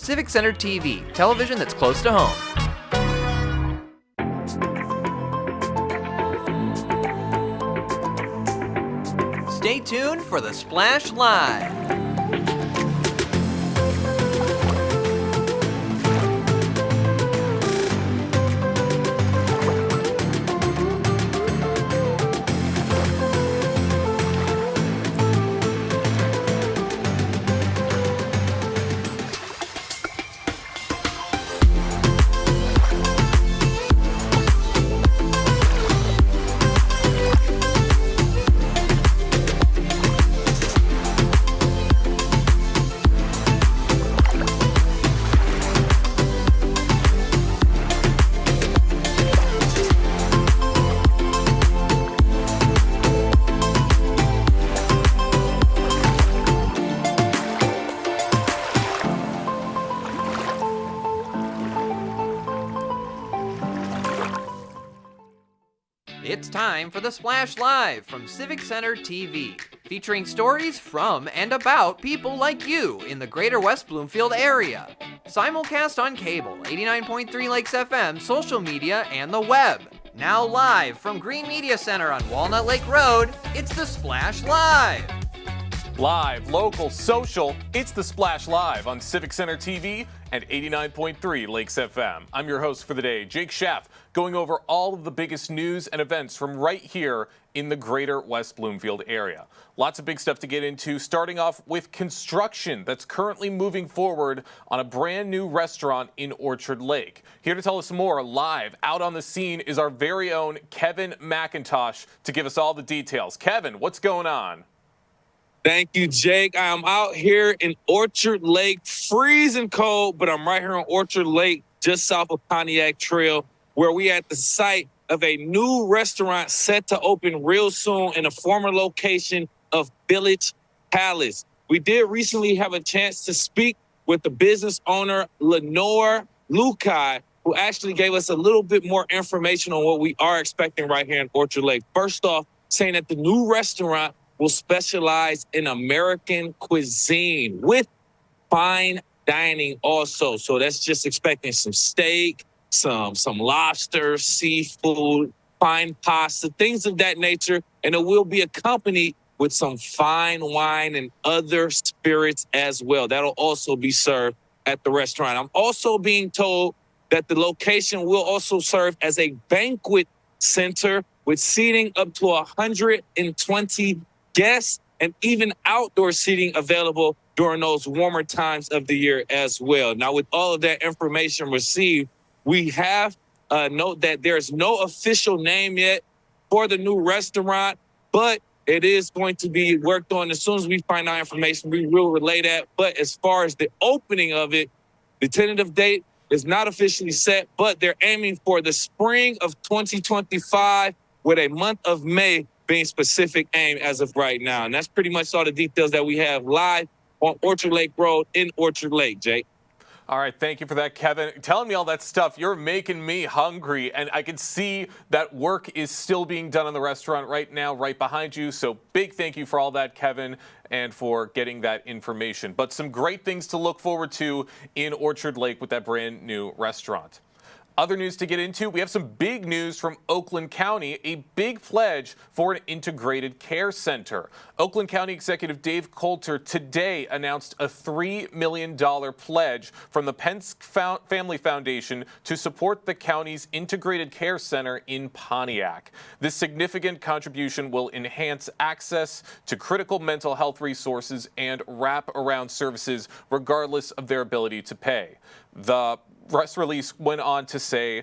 Civic Center TV, television that's close to home. Stay tuned for the Splash Live. It's time for the Splash Live from Civic Center TV, featuring stories from and about people like you in the Greater West Bloomfield area. Simulcast on cable, 89.3 Lakes FM, social media, and the web. Now live from Green Media Center on Walnut Lake Road, it's the Splash Live. Live, local, social, it's the Splash Live on Civic Center TV and 89.3 Lakes FM. I'm your host for the day, Jake Schaff, going over all of the biggest news and events from right here in the Greater West Bloomfield area. Lots of big stuff to get into, starting off with construction that's currently moving forward on a brand new restaurant in Orchard Lake. Here to tell us more, live out on the scene, is our very own Kevin McIntosh to give us all the details. Kevin, what's going on? Thank you, Jake. I'm out here in Orchard Lake, freezing cold, but I'm right here on Orchard Lake, just south of Pontiac Trail, where we at the site of a new restaurant set to open real soon in a former location of Village Palace. We did recently have a chance to speak with the business owner, Lenore Lukai, who actually gave us a little bit more information on what we are expecting right here in Orchard Lake. First off, saying that the new restaurant will specialize in American cuisine with fine dining also. So that's just expecting some steak, some lobster, seafood, fine pasta, things of that nature. And it will be accompanied with some fine wine and other spirits as well. That'll also be served at the restaurant. I'm also being told that the location will also serve as a banquet center with seating up to 120 guests and even outdoor seating available during those warmer times of the year as well. Now, with all of that information received, we have note that there's no official name yet for the new restaurant, but it is going to be worked on. As soon as we find out information, we will relay that. But as far as the opening of it, the tentative date is not officially set, but they're aiming for the spring of 2025 with a month of May being specific aim as of right now. And that's pretty much all the details that we have live on Orchard Lake Road in Orchard Lake, Jake. All right, thank you for that, Kevin. Telling me all that stuff, you're making me hungry, and I can see that work is still being done in the restaurant right now, right behind you. So big thank you for all that, Kevin, and for getting that information. But some great things to look forward to in Orchard Lake with that brand new restaurant. Other news to get into, we have some big news from Oakland County, a big pledge for an integrated care center. Oakland County Executive Dave Coulter today announced a $3 million pledge from the Pence Family Foundation to support the county's integrated care center in Pontiac. This significant contribution will enhance access to critical mental health resources and wrap-around services regardless of their ability to pay. The press release went on to say,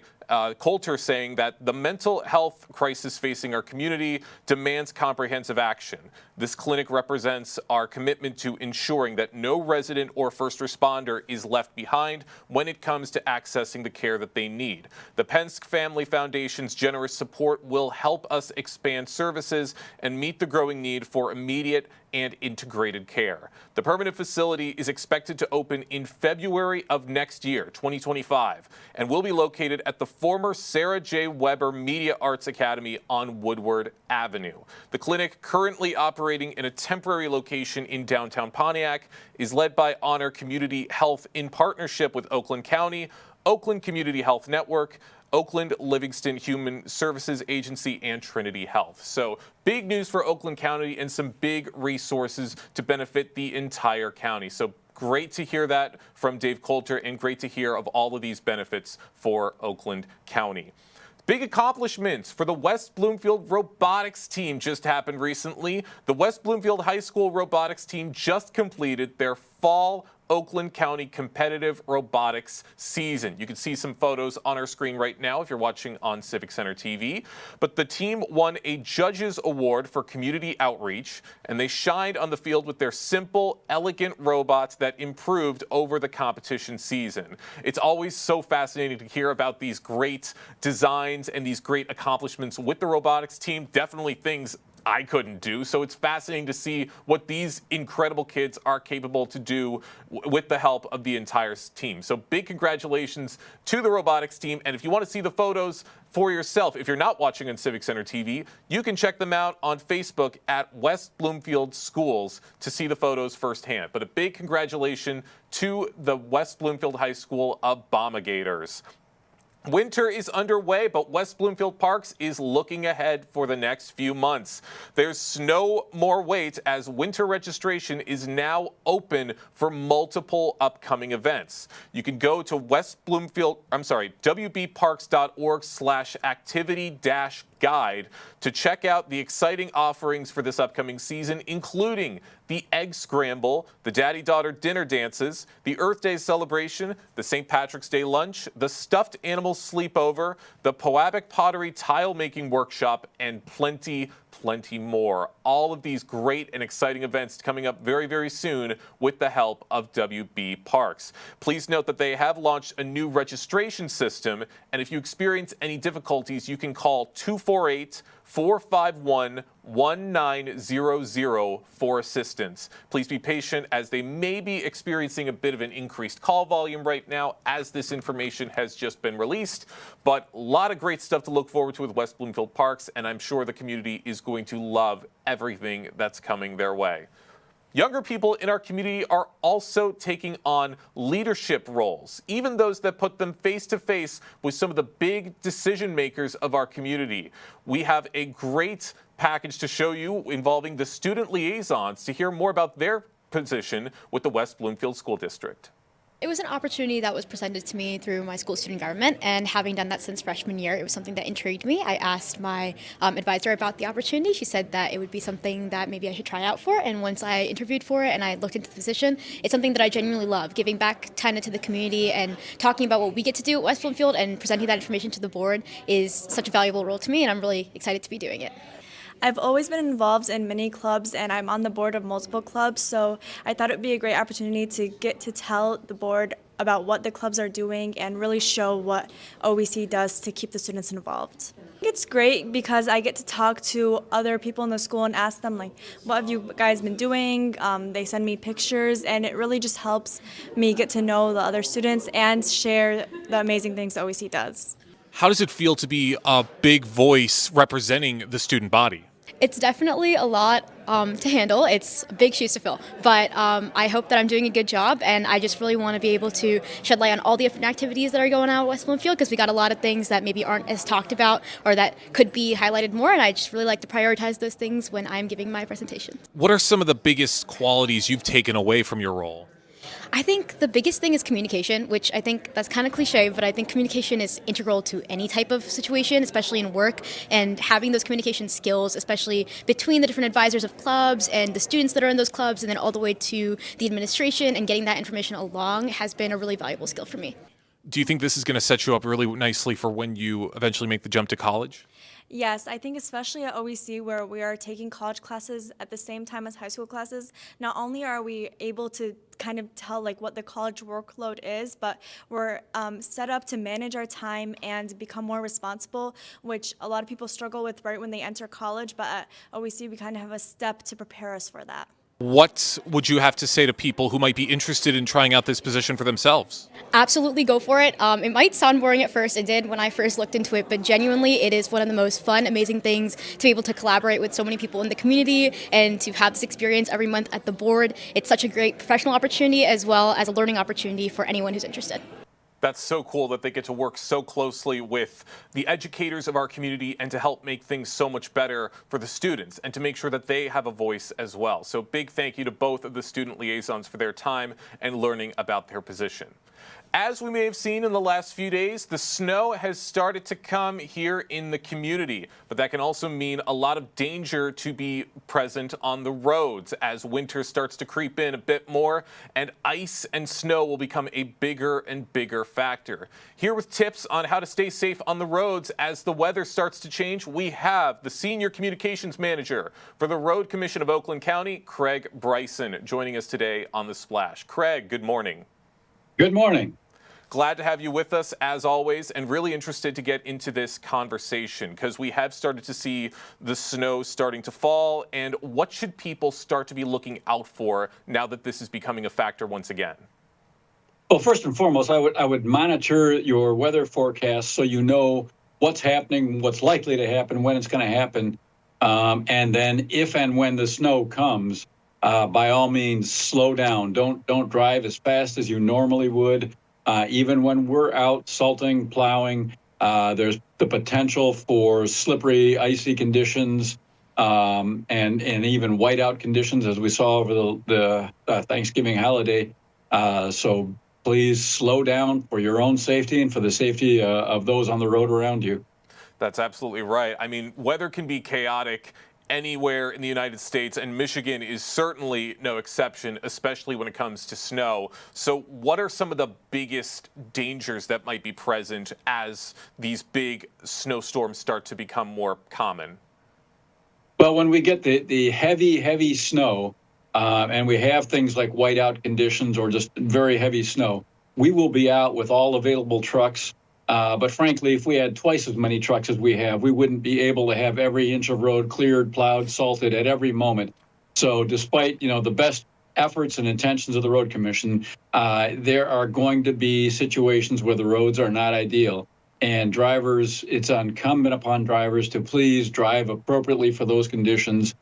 Coulter saying that the mental health crisis facing our community demands comprehensive action. This clinic represents our commitment to ensuring that no resident or first responder is left behind when it comes to accessing the care that they need. The Pence Family Foundation's generous support will help us expand services and meet the growing need for immediate and integrated care. The permanent facility is expected to open in February of next year, 2025, and will be located at the former Sarah J. Weber Media Arts Academy on Woodward Avenue. The clinic, currently operating in a temporary location in downtown Pontiac, is led by Honor Community Health in partnership with Oakland County, Oakland Community Health Network, Oakland Livingston Human Services Agency, and Trinity Health. So big news for Oakland County and some big resources to benefit the entire county. So great to hear that from Dave Coulter, and great to hear of all of these benefits for Oakland County. Big accomplishments for the West Bloomfield robotics team just happened recently. The West Bloomfield High School robotics team just completed their fall Oakland County competitive robotics season. You can see some photos on our screen right now if you're watching on Civic Center TV. But the team won a judges award for community outreach, and they shined on the field with their simple, elegant robots that improved over the competition season. It's always so fascinating to hear about these great designs and these great accomplishments with the robotics team. Definitely things I couldn't do. So it's fascinating to see what these incredible kids are capable to do with the help of the entire team. So big congratulations to the robotics team. And if you want to see the photos for yourself, if you're not watching on Civic Center TV, you can check them out on Facebook at West Bloomfield Schools to see the photos firsthand. But a big congratulations to the West Bloomfield High School Abomigators. Winter is underway, but West Bloomfield Parks is looking ahead for the next few months. There's no more wait, as winter registration is now open for multiple upcoming events. You can go to wbparks.org/activity-guide to check out the exciting offerings for this upcoming season, including the Egg Scramble, the Daddy-Daughter Dinner Dances, the Earth Day Celebration, the St. Patrick's Day Lunch, the Stuffed Animal Sleepover, the Poabic Pottery Tile Making Workshop, and plenty more. All of these great and exciting events coming up very, very soon with the help of WB Parks. Please note that they have launched a new registration system, and if you experience any difficulties, you can call 248-451-1900 for assistance. Please be patient, as they may be experiencing a bit of an increased call volume right now as this information has just been released. But a lot of great stuff to look forward to with West Bloomfield Parks, and I'm sure the community is going to love everything that's coming their way. Younger people in our community are also taking on leadership roles, even those that put them face to face with some of the big decision makers of our community. We have a great package to show you involving the student liaisons to hear more about their position with the West Bloomfield School District. It was an opportunity that was presented to me through my school student government, and having done that since freshman year, it was something that intrigued me. I asked my advisor about the opportunity. She said that it would be something that maybe I should try out for, and once I interviewed for it and I looked into the position, it's something that I genuinely love, giving back kind of to the community and talking about what we get to do at West Bloomfield and presenting that information to the board is such a valuable role to me, and I'm really excited to be doing it. I've always been involved in many clubs, and I'm on the board of multiple clubs, so I thought it would be a great opportunity to get to tell the board about what the clubs are doing and really show what OEC does to keep the students involved. It's great because I get to talk to other people in the school and ask them, like, what have you guys been doing? They send me pictures, and it really just helps me get to know the other students and share the amazing things OEC does. How does it feel to be a big voice representing the student body? It's definitely a lot to handle. It's big shoes to fill, but I hope that I'm doing a good job, and I just really want to be able to shed light on all the different activities that are going on at West Bloomfield, because we got a lot of things that maybe aren't as talked about or that could be highlighted more, and I just really like to prioritize those things when I'm giving my presentation. What are some of the biggest qualities you've taken away from your role? I think the biggest thing is communication, which I think that's kind of cliche, but I think communication is integral to any type of situation, especially in work, and having those communication skills, especially between the different advisors of clubs and the students that are in those clubs, and then all the way to the administration and getting that information along, has been a really valuable skill for me. Do you think this is going to set you up really nicely for when you eventually make the jump to college? Yes, I think especially at OEC, where we are taking college classes at the same time as high school classes, not only are we able to kind of tell like what the college workload is, but we're set up to manage our time and become more responsible, which a lot of people struggle with right when they enter college, but at OEC we kind of have a step to prepare us for that. What would you have to say to people who might be interested in trying out this position for themselves? Absolutely go for it. It might sound boring at first. It did when I first looked into it, but genuinely it is one of the most fun, amazing things to be able to collaborate with so many people in the community and to have this experience every month at the board. It's such a great professional opportunity as well as a learning opportunity for anyone who's interested. That's so cool that they get to work so closely with the educators of our community and to help make things so much better for the students and to make sure that they have a voice as well. So big thank you to both of the student liaisons for their time and learning about their position. As we may have seen in the last few days, the snow has started to come here in the community, but that can also mean a lot of danger to be present on the roads as winter starts to creep in a bit more, and ice and snow will become a bigger and bigger factor. Here with tips on how to stay safe on the roads as the weather starts to change, we have the Senior Communications Manager for the Road Commission of Oakland County, Craig Bryson, joining us today on The Splash. Craig, good morning. Good morning. Glad to have you with us as always, and really interested to get into this conversation because we have started to see the snow starting to fall. And what should people start to be looking out for now that this is becoming a factor once again? Well, first and foremost, I would monitor your weather forecast so you know what's happening, what's likely to happen, when it's going to happen. And then if and when the snow comes, by all means, slow down. Don't drive as fast as you normally would. Even when we're out salting, plowing, there's the potential for slippery, icy conditions and even whiteout conditions, as we saw over the Thanksgiving holiday. So please slow down for your own safety and for the safety of those on the road around you. That's absolutely right. I mean, weather can be chaotic anywhere in the United States, and Michigan is certainly no exception, especially when it comes to snow. So what are some of the biggest dangers that might be present as these big snowstorms start to become more common? Well, when we get the heavy snow, and we have things like whiteout conditions or just very heavy snow, we will be out with all available trucks. But frankly, if we had twice as many trucks as we have, we wouldn't be able to have every inch of road cleared, plowed, salted at every moment. So despite, the best efforts and intentions of the Road Commission, there are going to be situations where the roads are not ideal. And drivers, it's incumbent upon drivers to please drive appropriately for those conditions.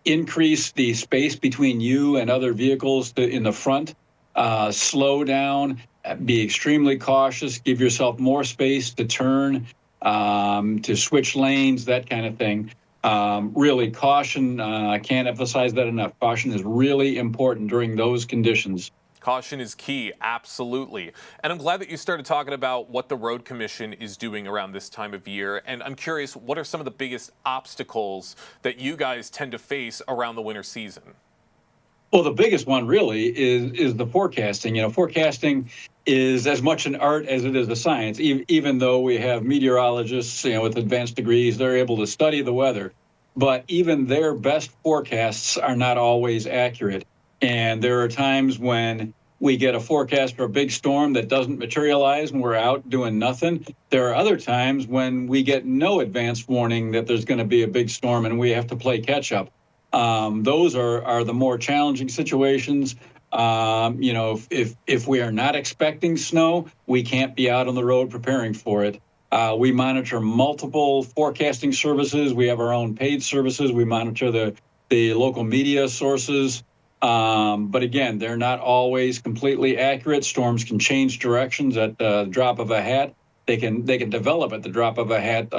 Increase the space between you and other vehicles in the front, slow down. Be extremely cautious, give yourself more space to turn, to switch lanes, that kind of thing. Really, caution, I can't emphasize that enough. Caution is really important during those conditions. Caution is key, absolutely. And I'm glad that you started talking about what the Road Commission is doing around this time of year. And I'm curious, what are some of the biggest obstacles that you guys tend to face around the winter season? Well, the biggest one really is the forecasting. Forecasting is as much an art as it is a science. Even though we have meteorologists, with advanced degrees, they're able to study the weather. But even their best forecasts are not always accurate. And there are times when we get a forecast for a big storm that doesn't materialize and we're out doing nothing. There are other times when we get no advance warning that there's going to be a big storm and we have to play catch up. Those are the more challenging situations. If we are not expecting snow, we can't be out on the road preparing for it. We monitor multiple forecasting services. We have our own paid services. We monitor the local media sources. But again, they're not always completely accurate. Storms can change directions at the drop of a hat. They can develop at the drop of a hat.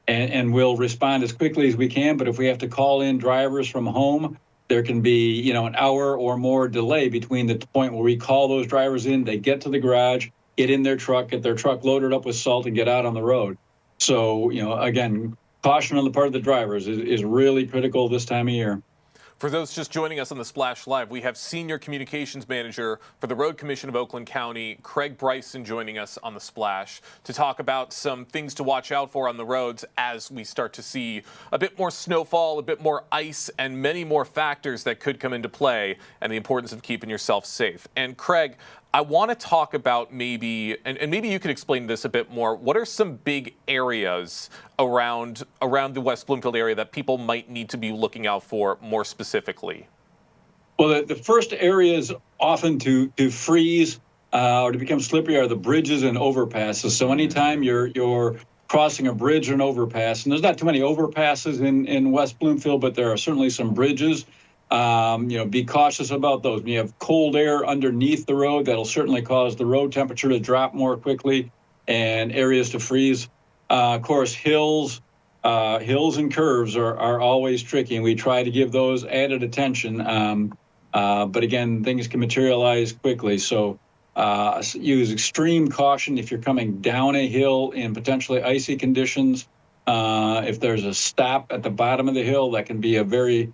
And we'll respond as quickly as we can. But if we have to call in drivers from home, there can be, an hour or more delay between the point where we call those drivers in, they get to the garage, get in their truck, get their truck loaded up with salt and get out on the road. So, again, caution on the part of the drivers is really critical this time of year. For those just joining us on the Splash Live, we have Senior Communications Manager for the Road Commission of Oakland County, Craig Bryson, joining us on the Splash to talk about some things to watch out for on the roads as we start to see a bit more snowfall, a bit more ice, and many more factors that could come into play, and the importance of keeping yourself safe. And Craig, I want to talk about maybe you could explain this a bit more. What are some big areas around the West Bloomfield area that people might need to be looking out for more specifically? Well, the first areas often to freeze or to become slippery are the bridges and overpasses. So anytime you're crossing a bridge or an overpass, and there's not too many overpasses in West Bloomfield, but there are certainly some bridges. Be cautious about those. When you have cold air underneath the road, that'll certainly cause the road temperature to drop more quickly and areas to freeze. Of course, hills and curves are always tricky, and we try to give those added attention. But again, things can materialize quickly. So use extreme caution if you're coming down a hill in potentially icy conditions. If there's a stop at the bottom of the hill, that can be a very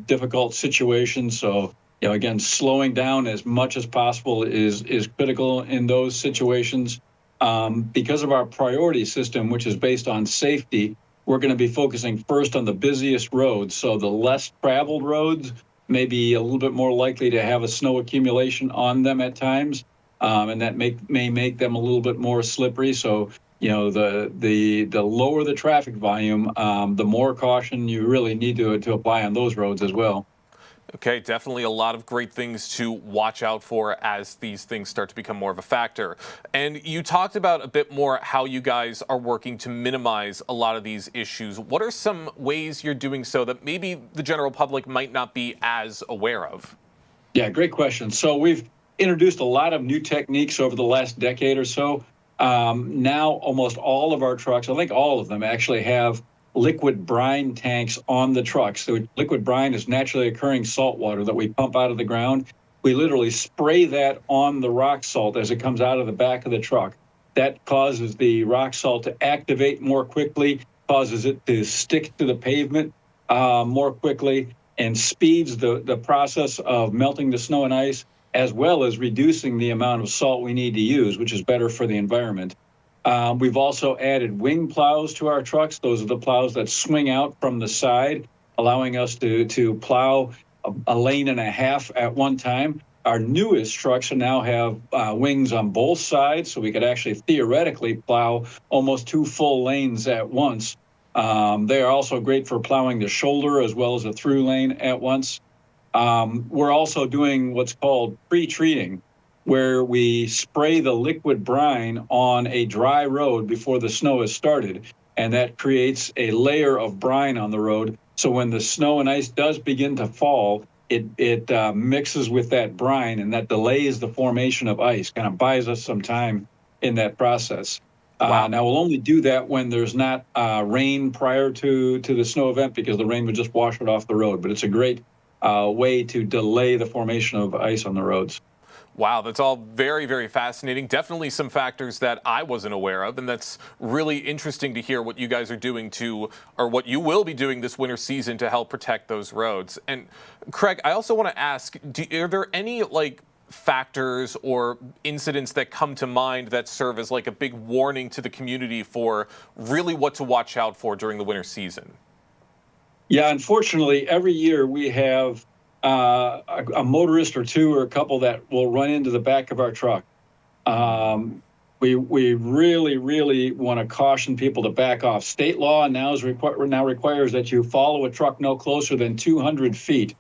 difficult situation. So, again, slowing down as much as possible is critical in those situations. Because of our priority system, which is based on safety, we're going to be focusing first on the busiest roads. So the less traveled roads may be a little bit more likely to have a snow accumulation on them at times, and that may make them a little bit more slippery. So, the lower the traffic volume, the more caution you really need to apply on those roads as well. Okay, definitely a lot of great things to watch out for as these things start to become more of a factor. And you talked about a bit more how you guys are working to minimize a lot of these issues. What are some ways you're doing so that maybe the general public might not be as aware of? Yeah, great question. So we've introduced a lot of new techniques over the last decade or so. Now almost all of our trucks, I think all of them actually have liquid brine tanks on the trucks. So liquid brine is naturally occurring salt water that we pump out of the ground. We literally spray that on the rock salt as it comes out of the back of the truck. That causes the rock salt to activate more quickly, causes it to stick to the pavement more quickly, and speeds the process of melting the snow and ice, as well as reducing the amount of salt we need to use, which is better for the environment. We've also added wing plows to our trucks. Those are the plows that swing out from the side, allowing us to plow a lane and a half at one time. Our newest trucks now have wings on both sides, so we could actually theoretically plow almost 2 full lanes at once. They are also great for plowing the shoulder as well as a through lane at once. We're also doing what's called pre-treating, where we spray the liquid brine on a dry road before the snow has started. And that creates a layer of brine on the road. So when the snow and ice does begin to fall, it mixes with that brine, and that delays the formation of ice, kind of buys us some time in that process. Wow. Now, we'll only do that when there's not rain prior to the snow event, because the rain would just wash it off the road. But it's a great way to delay the formation of ice on the roads. Wow, that's all very, very fascinating. Definitely some factors that I wasn't aware of, and that's really interesting to hear what you guys are doing or what you will be doing this winter season to help protect those roads. And Craig, I also want to ask, are there any factors or incidents that come to mind that serve as a big warning to the community for really what to watch out for during the winter season? Yeah, unfortunately, every year we have a motorist or two or a couple that will run into the back of our truck. We really, really want to caution people to back off. State law now requires that you follow a truck no closer than 200 feet.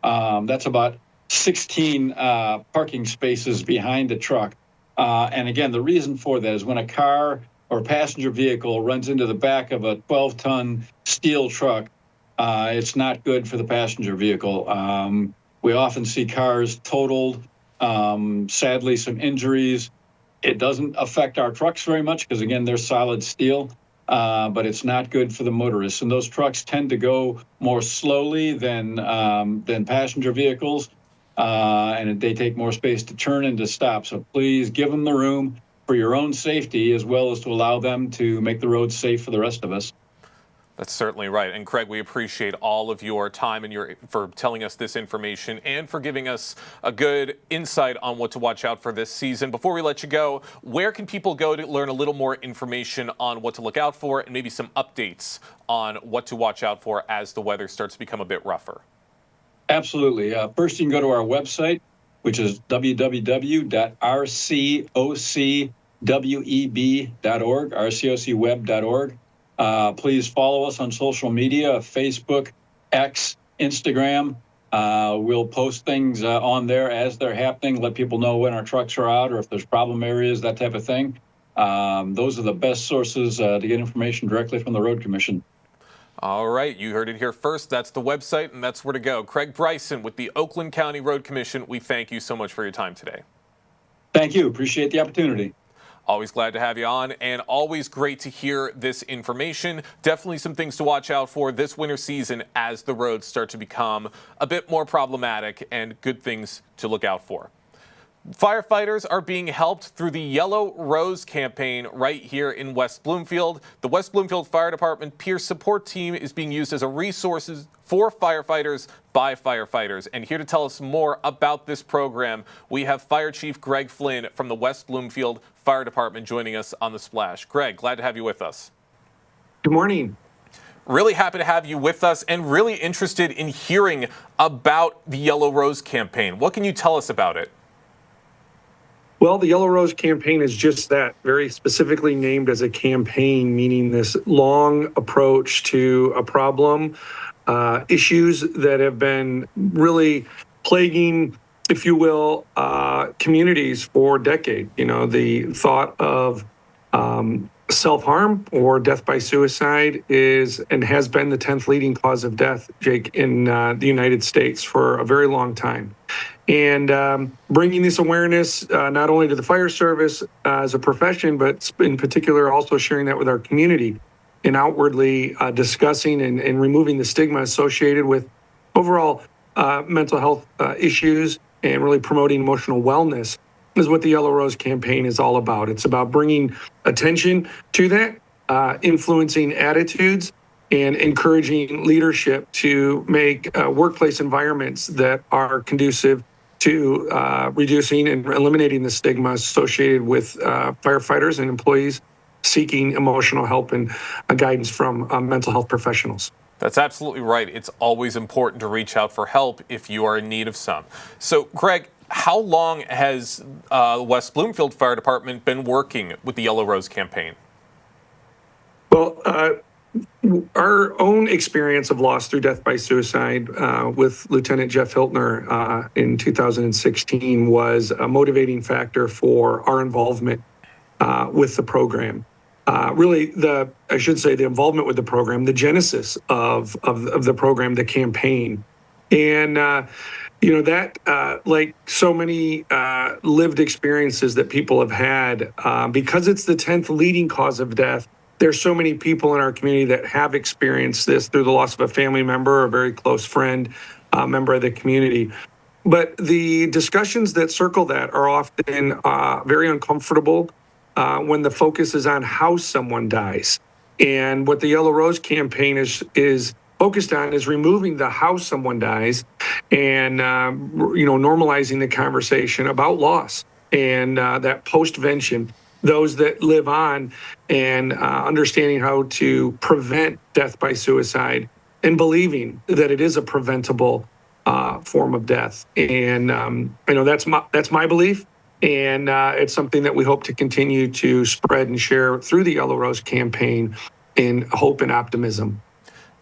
That's about 16 parking spaces behind the truck. And again, the reason for that is when a car or passenger vehicle runs into the back of a 12-ton steel truck, it's not good for the passenger vehicle. We often see cars totaled, sadly, some injuries. It doesn't affect our trucks very much because, again, they're solid steel, but it's not good for the motorists. And those trucks tend to go more slowly than passenger vehicles, and they take more space to turn and to stop. So please give them the room for your own safety, as well as to allow them to make the roads safe for the rest of us. That's certainly right. And Craig, we appreciate all of your time and for telling us this information and for giving us a good insight on what to watch out for this season. Before we let you go, where can people go to learn a little more information on what to look out for and maybe some updates on what to watch out for as the weather starts to become a bit rougher? Absolutely. First, you can go to our website, which is www.rcocweb.org, rcocweb.org. Please follow us on social media, Facebook, X, Instagram. We'll post things on there as they're happening, let people know when our trucks are out or if there's problem areas, that type of thing. Those are the best sources to get information directly from the Road Commission. All right, you heard it here first. That's the website, and that's where to go. Craig Bryson with the Oakland County Road Commission, we thank you so much for your time today. Thank you. Appreciate the opportunity. Always glad to have you on, and always great to hear this information. Definitely some things to watch out for this winter season as the roads start to become a bit more problematic, and good things to look out for. Firefighters are being helped through the Yellow Rose campaign right here in West Bloomfield. The West Bloomfield Fire Department Peer Support Team is being used as a resource for firefighters by firefighters. And here to tell us more about this program, we have Fire Chief Greg Flynn from the West Bloomfield Fire Department joining us on The Splash. Greg, glad to have you with us. Good morning. Really happy to have you with us and really interested in hearing about the Yellow Rose campaign. What can you tell us about it? Well, the Yellow Rose campaign is just that, very specifically named as a campaign, meaning this long approach to a problem, issues that have been really plaguing, if you will, communities for decades. You know, the thought of self-harm or death by suicide is and has been the 10th leading cause of death, Jake, in the United States for a very long time. And bringing this awareness not only to the fire service as a profession, but in particular also sharing that with our community and outwardly discussing and removing the stigma associated with overall mental health issues and really promoting emotional wellness is what the Yellow Rose campaign is all about. It's about bringing attention to that, influencing attitudes, and encouraging leadership to make workplace environments that are conducive to reducing and eliminating the stigma associated with firefighters and employees seeking emotional help and guidance from mental health professionals. That's absolutely right. It's always important to reach out for help if you are in need of some. So, Greg, how long has the West Bloomfield Fire Department been working with the Yellow Rose campaign? Well, our own experience of loss through death by suicide with Lieutenant Jeff Hiltner in 2016 was a motivating factor for our involvement with the program. Really, the involvement with the program, the genesis of the program, the campaign. And, that, like so many lived experiences that people have had, because it's the 10th leading cause of death, there's so many people in our community that have experienced this through the loss of a family member or a very close friend, member of the community. But the discussions that circle that are often very uncomfortable when the focus is on how someone dies. And what the Yellow Rose campaign is focused on is removing the how someone dies and, normalizing the conversation about loss and that postvention. Those that live on and understanding how to prevent death by suicide and believing that it is a preventable form of death. And that's my belief. And it's something that we hope to continue to spread and share through the Yellow Rose campaign in hope and optimism.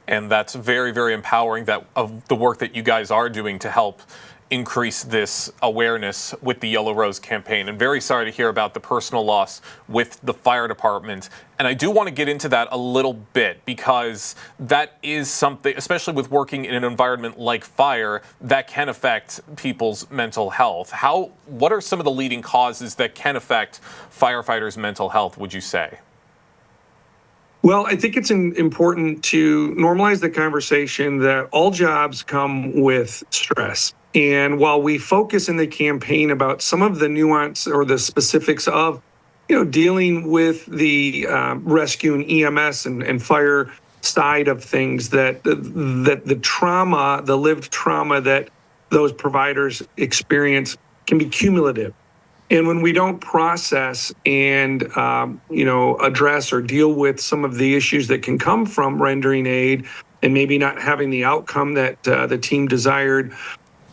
And that's very, very empowering of the work that you guys are doing to help increase this awareness with the Yellow Rose campaign. And very sorry to hear about the personal loss with the fire department. And I do want to get into that a little bit because that is something, especially with working in an environment like fire, that can affect people's mental health. What are some of the leading causes that can affect firefighters' mental health, would you say? Well, I think it's important to normalize the conversation that all jobs come with stress. And while we focus in the campaign about some of the nuance or the specifics of, dealing with the rescue and EMS and fire side of things, that the trauma, the lived trauma that those providers experience can be cumulative. And when we don't process and, address or deal with some of the issues that can come from rendering aid and maybe not having the outcome that the team desired,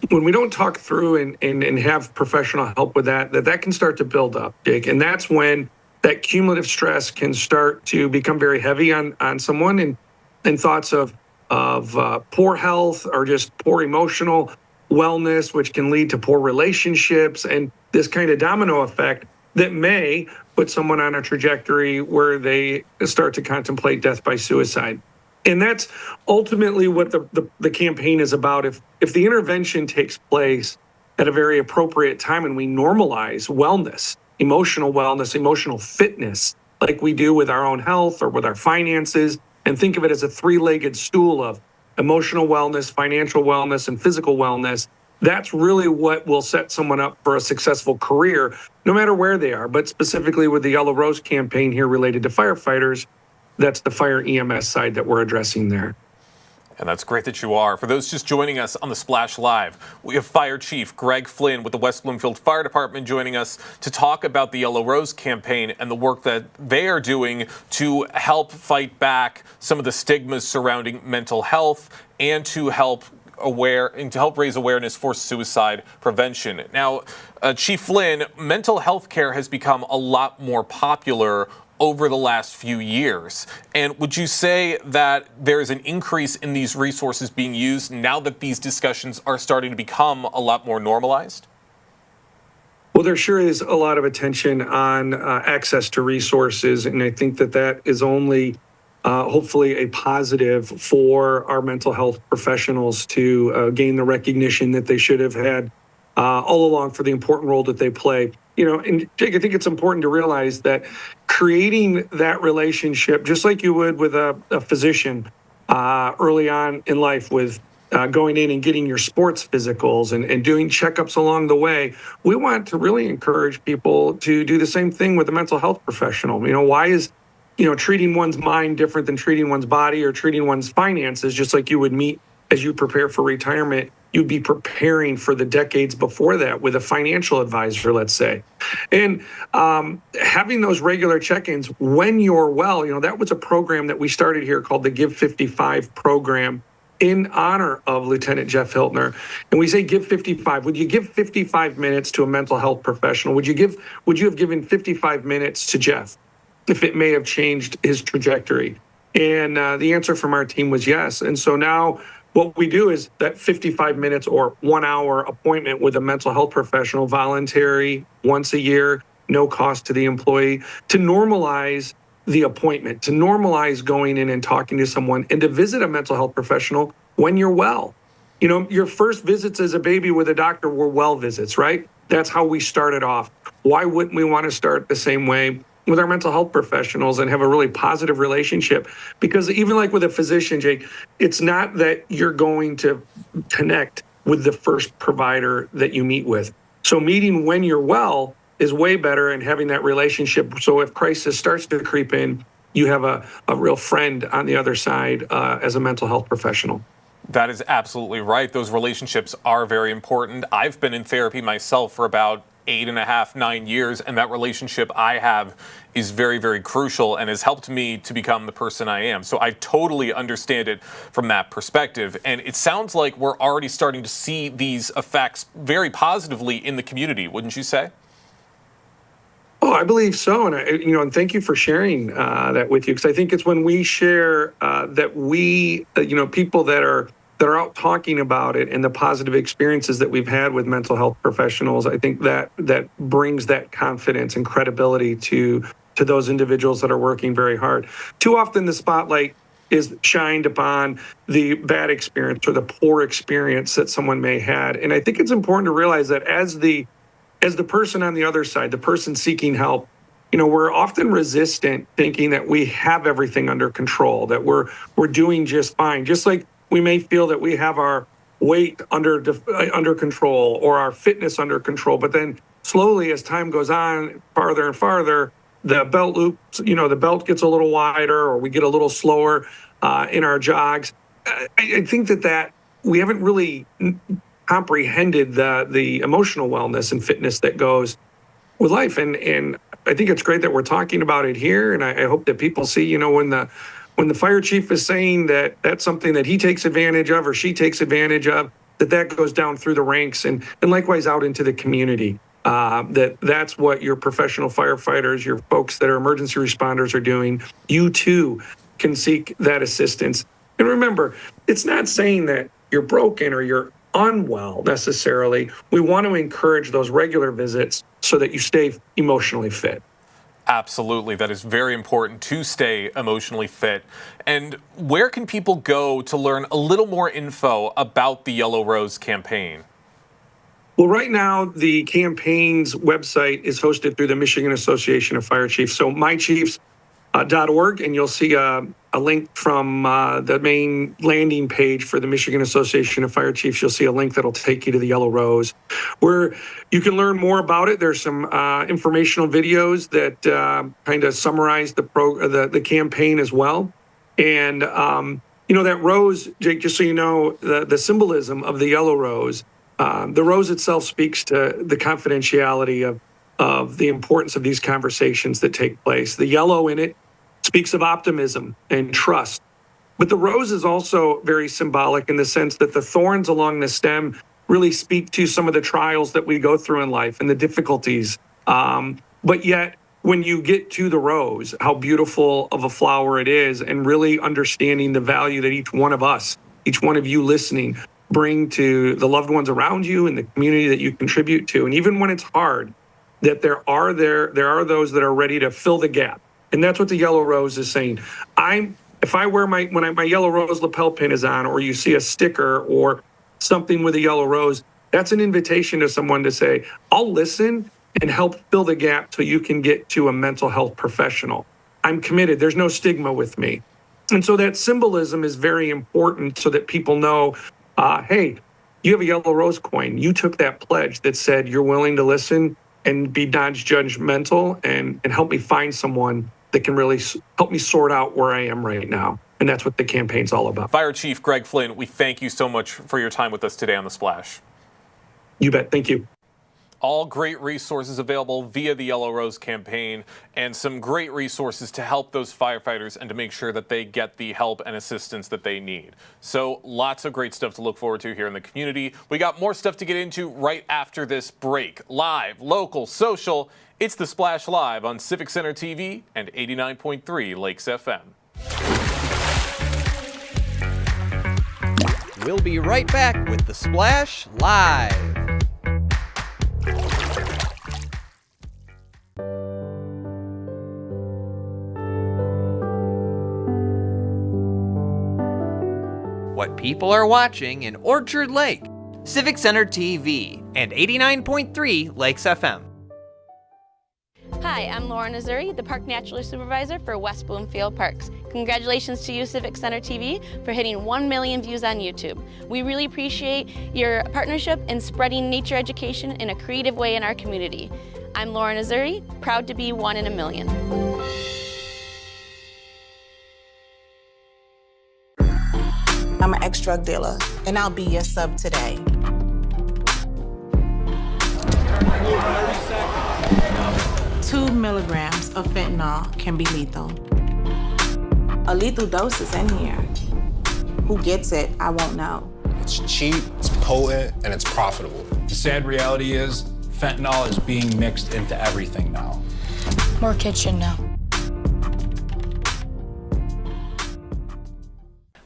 when we don't talk through and have professional help with that can start to build up, Jake. And that's when that cumulative stress can start to become very heavy on someone and thoughts of, poor health or just poor emotional wellness, which can lead to poor relationships and this kind of domino effect that may put someone on a trajectory where they start to contemplate death by suicide. And that's ultimately what the campaign is about. If the intervention takes place at a very appropriate time and we normalize wellness, emotional fitness, like we do with our own health or with our finances, and think of it as a three-legged stool of emotional wellness, financial wellness, and physical wellness, that's really what will set someone up for a successful career, no matter where they are. But specifically with the Yellow Rose campaign here related to firefighters, that's the fire EMS side that we're addressing there. And that's great that you are. For those just joining us on the Splash Live, we have Fire Chief Greg Flynn with the West Bloomfield Fire Department joining us to talk about the Yellow Rose campaign and the work that they are doing to help fight back some of the stigmas surrounding mental health and to help raise awareness for suicide prevention. Now, Chief Flynn, mental health care has become a lot more popular over the last few years. And would you say that there is an increase in these resources being used now that these discussions are starting to become a lot more normalized? Well, there sure is a lot of attention on access to resources, and I think that is only hopefully a positive for our mental health professionals to gain the recognition that they should have had all along for the important role that they play. And Jake, I think it's important to realize that creating that relationship, just like you would with a physician early on in life with going in and getting your sports physicals and doing checkups along the way, we want to really encourage people to do the same thing with a mental health professional. Why is treating one's mind different than treating one's body or treating one's finances? Just like you would meet as you prepare for retirement, you'd be preparing for the decades before that with a financial advisor, let's say. And having those regular check-ins when you're well, that was a program that we started here called the Give 55 program in honor of Lieutenant Jeff Hiltner. And we say give 55. Would you give 55 minutes to a mental health professional? Would you have given 55 minutes to Jeff if it may have changed his trajectory? And the answer from our team was yes. And so now what we do is that 55 minutes or 1 hour appointment with a mental health professional, voluntary, once a year, no cost to the employee, to normalize the appointment, to normalize going in and talking to someone and to visit a mental health professional when you're well. Your first visits as a baby with a doctor were well visits, right? That's how we started off. Why wouldn't we want to start the same way with our mental health professionals and have a really positive relationship? Because even like with a physician, Jake, it's not that you're going to connect with the first provider that you meet with. So meeting when you're well is way better, and having that relationship. So if crisis starts to creep in, you have a real friend on the other side as a mental health professional. That is absolutely right. Those relationships are very important. I've been in therapy myself for about 8.5, 9 years, and that relationship I have is very, very crucial and has helped me to become the person I am. So I totally understand it from that perspective. And it sounds like we're already starting to see these effects very positively in the community, wouldn't you say? Oh, I believe so. And, and thank you for sharing that with you, because I think it's when we share that we, people that are out talking about it and the positive experiences that we've had with mental health professionals, I think that brings that confidence and credibility to those individuals that are working very hard. Too often the spotlight is shined upon the bad experience or the poor experience that someone may had. And I think it's important to realize that as the person on the other side, the person seeking help, we're often resistant, thinking that we have everything under control, that we're doing just fine. Just like we may feel that we have our weight under control or our fitness under control, but then slowly as time goes on, farther and farther, the belt loops, the belt gets a little wider, or we get a little slower in our jogs. I think that we haven't really comprehended the emotional wellness and fitness that goes with life. And I think it's great that we're talking about it here. And I hope that people see, when the fire chief is saying that that's something that he takes advantage of or she takes advantage of, that goes down through the ranks and likewise out into the community. That's what your professional firefighters, your folks that are emergency responders are doing. You too can seek that assistance. And remember, it's not saying that you're broken or you're unwell necessarily. We want to encourage those regular visits so that you stay emotionally fit. Absolutely. That is very important to stay emotionally fit. And where can people go to learn a little more info about the Yellow Rose campaign? Well, right now, the campaign's website is hosted through the Michigan Association of Fire Chiefs. So mychiefs.org, and you'll see a link from the main landing page for the Michigan Association of Fire Chiefs. You'll see a link that'll take you to the Yellow Rose, where you can learn more about it. There's some informational videos that kind of summarize the campaign as well. And, that rose, Jake, just so you know, the symbolism of the Yellow Rose, the rose itself speaks to the confidentiality of the importance of these conversations that take place. The yellow in it speaks of optimism and trust. But the rose is also very symbolic in the sense that the thorns along the stem really speak to some of the trials that we go through in life and the difficulties. But yet, when you get to the rose, how beautiful of a flower it is, and really understanding the value that each one of us, each one of you listening, bring to the loved ones around you and the community that you contribute to. And even when it's hard, that there are those that are ready to fill the gap. And that's what the Yellow Rose is saying. If I wear my Yellow Rose lapel pin is on, or you see a sticker or something with a yellow rose, that's an invitation to someone to say, I'll listen and help fill the gap so you can get to a mental health professional. I'm committed. There's no stigma with me. And so that symbolism is very important so that people know, hey, you have a Yellow Rose coin. You took that pledge that said you're willing to listen and be non-judgmental and help me find someone that can really help me sort out where I am right now. And that's what the campaign's all about. Fire Chief Greg Flynn, we thank you so much for your time with us today on The Splash. You bet. Thank you. All great resources available via the Yellow Rose campaign, and some great resources to help those firefighters and to make sure that they get the help and assistance that they need. So lots of great stuff to look forward to here in the community. We got more stuff to get into right after this break. Live, local, social, it's The Splash Live on Civic Center TV and 89.3 Lakes FM. We'll be right back with The Splash Live. What people are watching in Orchard Lake, Civic Center TV, and 89.3 Lakes FM. Hi, I'm Lauren Azuri, the Park Naturalist Supervisor for West Bloomfield Parks. Congratulations to you, Civic Center TV, for hitting 1 million views on YouTube. We really appreciate your partnership in spreading nature education in a creative way in our community. I'm Lauren Azuri, proud to be 1 in a million. I'm an ex-drug dealer, and I'll be your sub today. Two milligrams of fentanyl can be lethal. A lethal dose is in here. Who gets it, I won't know. It's cheap, it's potent, and it's profitable. The sad reality is, fentanyl is being mixed into everything now. More kids should know.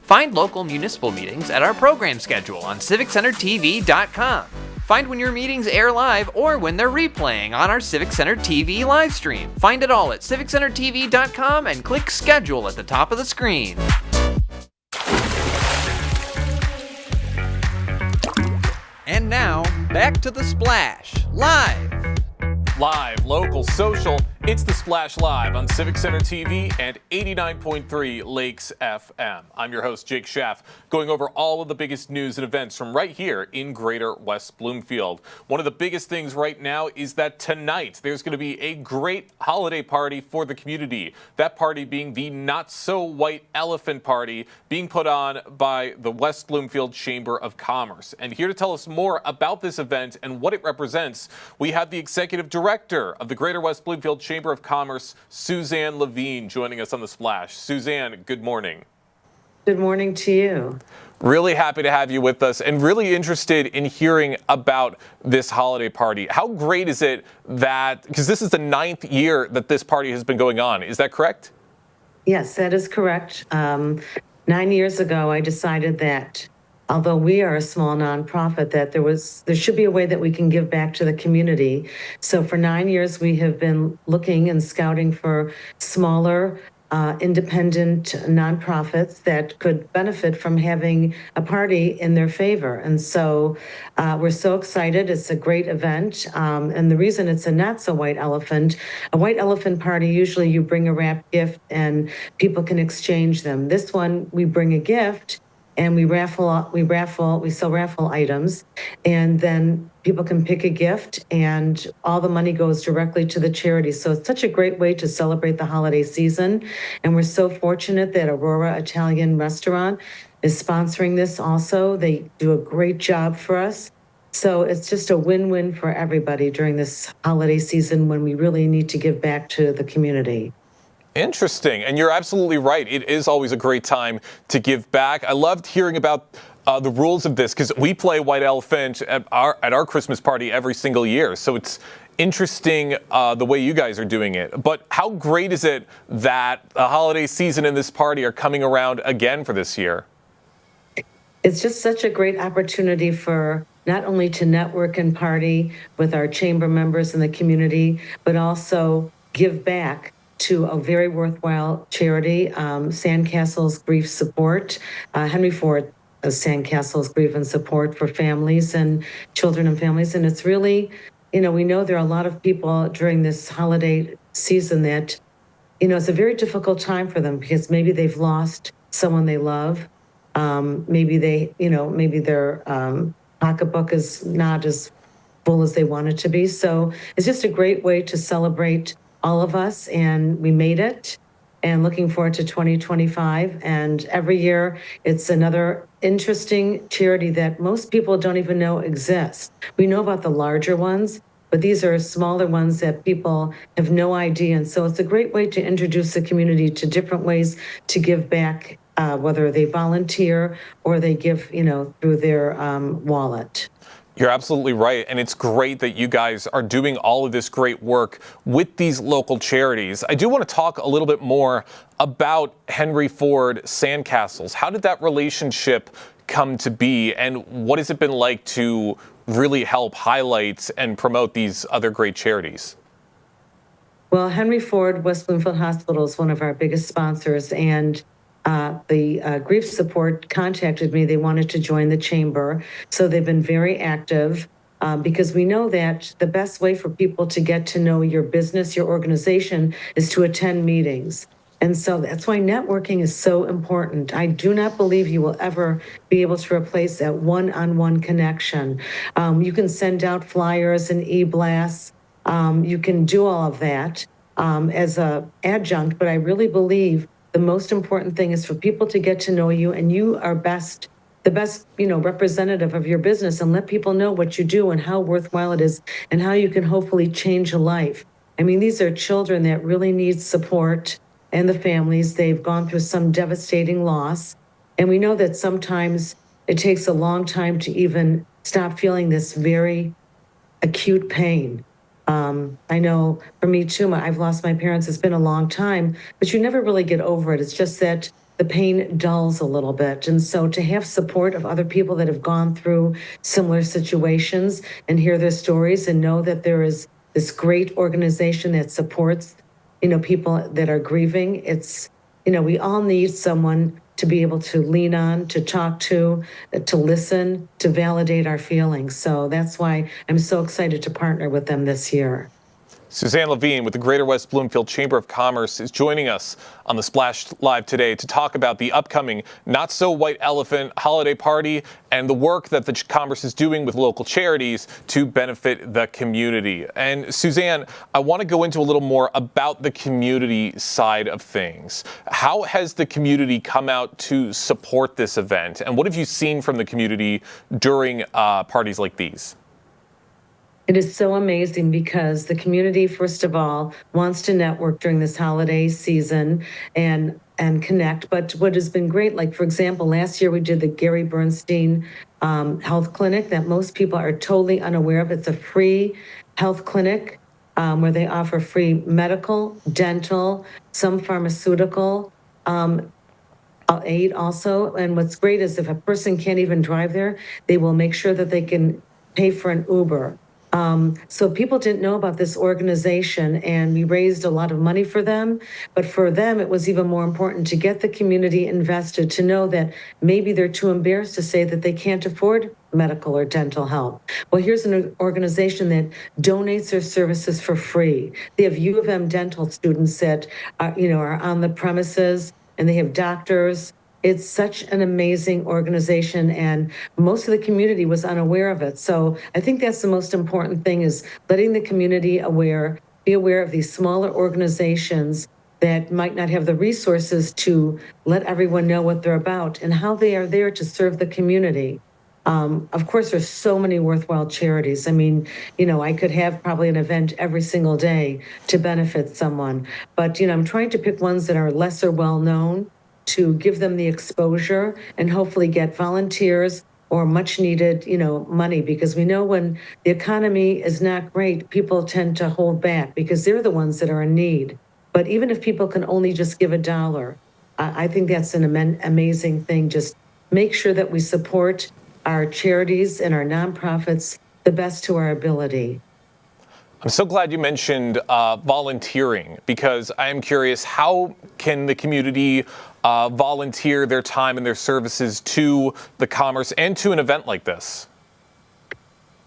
Find local municipal meetings at our program schedule on civiccentertv.com. Find when your meetings air live or when they're replaying on our Civic Center TV live stream. Find it all at civiccentertv.com and click schedule at the top of the screen. And now, back to The Splash, live. Live, local, social, it's The Splash Live on Civic Center TV and 89.3 Lakes FM. I'm your host, Jake Schaff, going over all of the biggest news and events from right here in Greater West Bloomfield. One of the biggest things right now is that tonight there's going to be a great holiday party for the community. That party being the Not So White Elephant Party being put on by the West Bloomfield Chamber of Commerce. And here to tell us more about this event and what it represents, we have the Executive Director of the Greater West Bloomfield Chamber of Commerce, Suzanne Levine, joining us on The Splash. Suzanne, good morning. Good morning to you. Really happy to have you with us and really interested in hearing about this holiday party. How great is it that, because this is the 9th year that this party has been going on, is that correct? Yes, that is correct. 9 years ago, I decided that although we are a small nonprofit, that there should be a way that we can give back to the community. So for 9 years, we have been looking and scouting for smaller, independent nonprofits that could benefit from having a party in their favor. And so we're so excited. It's a great event. And the reason it's a not so white elephant, a white elephant party, usually you bring a wrapped gift and people can exchange them. This one, we bring a gift and we sell raffle items, and then people can pick a gift and all the money goes directly to the charity. So it's such a great way to celebrate the holiday season. And we're so fortunate that Aurora Italian Restaurant is sponsoring this also. They do a great job for us. So it's just a win-win for everybody during this holiday season when we really need to give back to the community. Interesting. And you're absolutely right. It is always a great time to give back. I loved hearing about the rules of this because we play White Elephant at our Christmas party every single year. So it's interesting the way you guys are doing it. But how great is it that the holiday season and this party are coming around again for this year? It's just such a great opportunity for not only to network and party with our chamber members in the community, but also give back to a very worthwhile charity, Sandcastles Grief Support. Henry Ford Sandcastles Grief and Support for families and children and families. And it's really, we know there are a lot of people during this holiday season that, it's a very difficult time for them because maybe they've lost someone they love. Maybe their pocketbook is not as full as they want it to be. So it's just a great way to celebrate all of us, and we made it, and looking forward to 2025. And every year it's another interesting charity that most people don't even know exists. We know about the larger ones, but these are smaller ones that people have no idea. And so it's a great way to introduce the community to different ways to give back, whether they volunteer or they give, through their wallet. You're absolutely right. And it's great that you guys are doing all of this great work with these local charities. I do want to talk a little bit more about Henry Ford Sandcastles. How did that relationship come to be? And what has it been like to really help highlight and promote these other great charities? Well, Henry Ford West Bloomfield Hospital is one of our biggest sponsors, and the grief support contacted me. They wanted to join the chamber. So they've been very active because we know that the best way for people to get to know your business, your organization, is to attend meetings. And so that's why networking is so important. I do not believe you will ever be able to replace that one-on-one connection. You can send out flyers and e-blasts. You can do all of that as an adjunct, but I really believe the most important thing is for people to get to know you, and you are the best, representative of your business, and let people know what you do and how worthwhile it is and how you can hopefully change a life. I mean, these are children that really need support, and the families. They've gone through some devastating loss. And we know that sometimes it takes a long time to even stop feeling this very acute pain. I know for me too, I've lost my parents. It's been a long time, but you never really get over it. It's just that the pain dulls a little bit. And so to have support of other people that have gone through similar situations and hear their stories and know that there is this great organization that supports, people that are grieving, it's, we all need someone to be able to lean on, to talk to listen, to validate our feelings. So that's why I'm so excited to partner with them this year. Suzanne Levine with the Greater West Bloomfield Chamber of Commerce is joining us on the Splash Live today to talk about the upcoming Not So White Elephant holiday party and the work that the Commerce is doing with local charities to benefit the community. And Suzanne, I want to go into a little more about the community side of things. How has the community come out to support this event? And what have you seen from the community during parties like these? It is so amazing because the community, first of all, wants to network during this holiday season and connect. But what has been great, like, for example, last year we did the Gary Bernstein Health Clinic that most people are totally unaware of. It's a free health clinic where they offer free medical, dental, some pharmaceutical aid also. And what's great is if a person can't even drive there, they will make sure that they can pay for an Uber. So people didn't know about this organization, and we raised a lot of money for them. But for them, it was even more important to get the community invested, to know that maybe they're too embarrassed to say that they can't afford medical or dental health. Well, here's an organization that donates their services for free. They have U of M dental students that are on the premises, and they have doctors. It's such an amazing organization, and most of the community was unaware of it. So I think that's the most important thing, is letting the community be aware of these smaller organizations that might not have the resources to let everyone know what they're about and how they are there to serve the community. Of course, there's so many worthwhile charities. I mean, I could have probably an event every single day to benefit someone, but, I'm trying to pick ones that are lesser well known, to give them the exposure and hopefully get volunteers or much needed, money, because we know when the economy is not great, people tend to hold back because they're the ones that are in need. But even if people can only just give $1, I think that's an amazing thing. Just make sure that we support our charities and our nonprofits the best to our ability. I'm so glad you mentioned volunteering, because I am curious, how can the community volunteer their time and their services to the Commerce and to an event like this?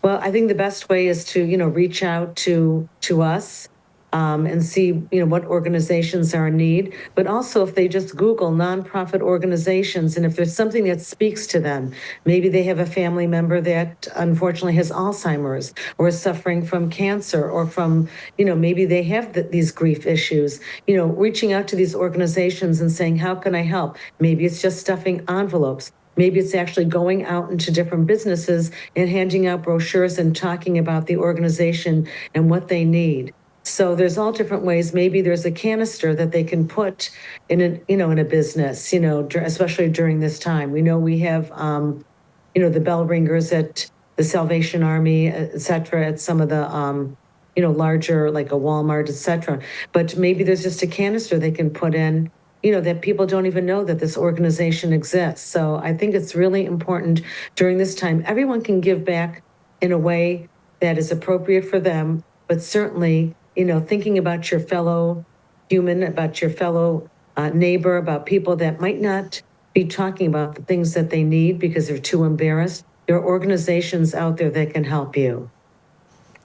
Well, I think the best way is to, reach out to us and see, what organizations are in need. But also, if they just Google nonprofit organizations, and if there's something that speaks to them, maybe they have a family member that unfortunately has Alzheimer's or is suffering from cancer, or from, maybe they have these grief issues, reaching out to these organizations and saying, how can I help? Maybe it's just stuffing envelopes. Maybe it's actually going out into different businesses and handing out brochures and talking about the organization and what they need. So there's all different ways. Maybe there's a canister that they can put in a business, especially during this time. We know we have, the bell ringers at the Salvation Army, et cetera, at some of the, larger, like a Walmart, et cetera. But maybe there's just a canister they can put in, that people don't even know that this organization exists. So I think it's really important during this time. Everyone can give back in a way that is appropriate for them, but certainly, thinking about your fellow human, about your fellow neighbor, about people that might not be talking about the things that they need because they're too embarrassed. There are organizations out there that can help you.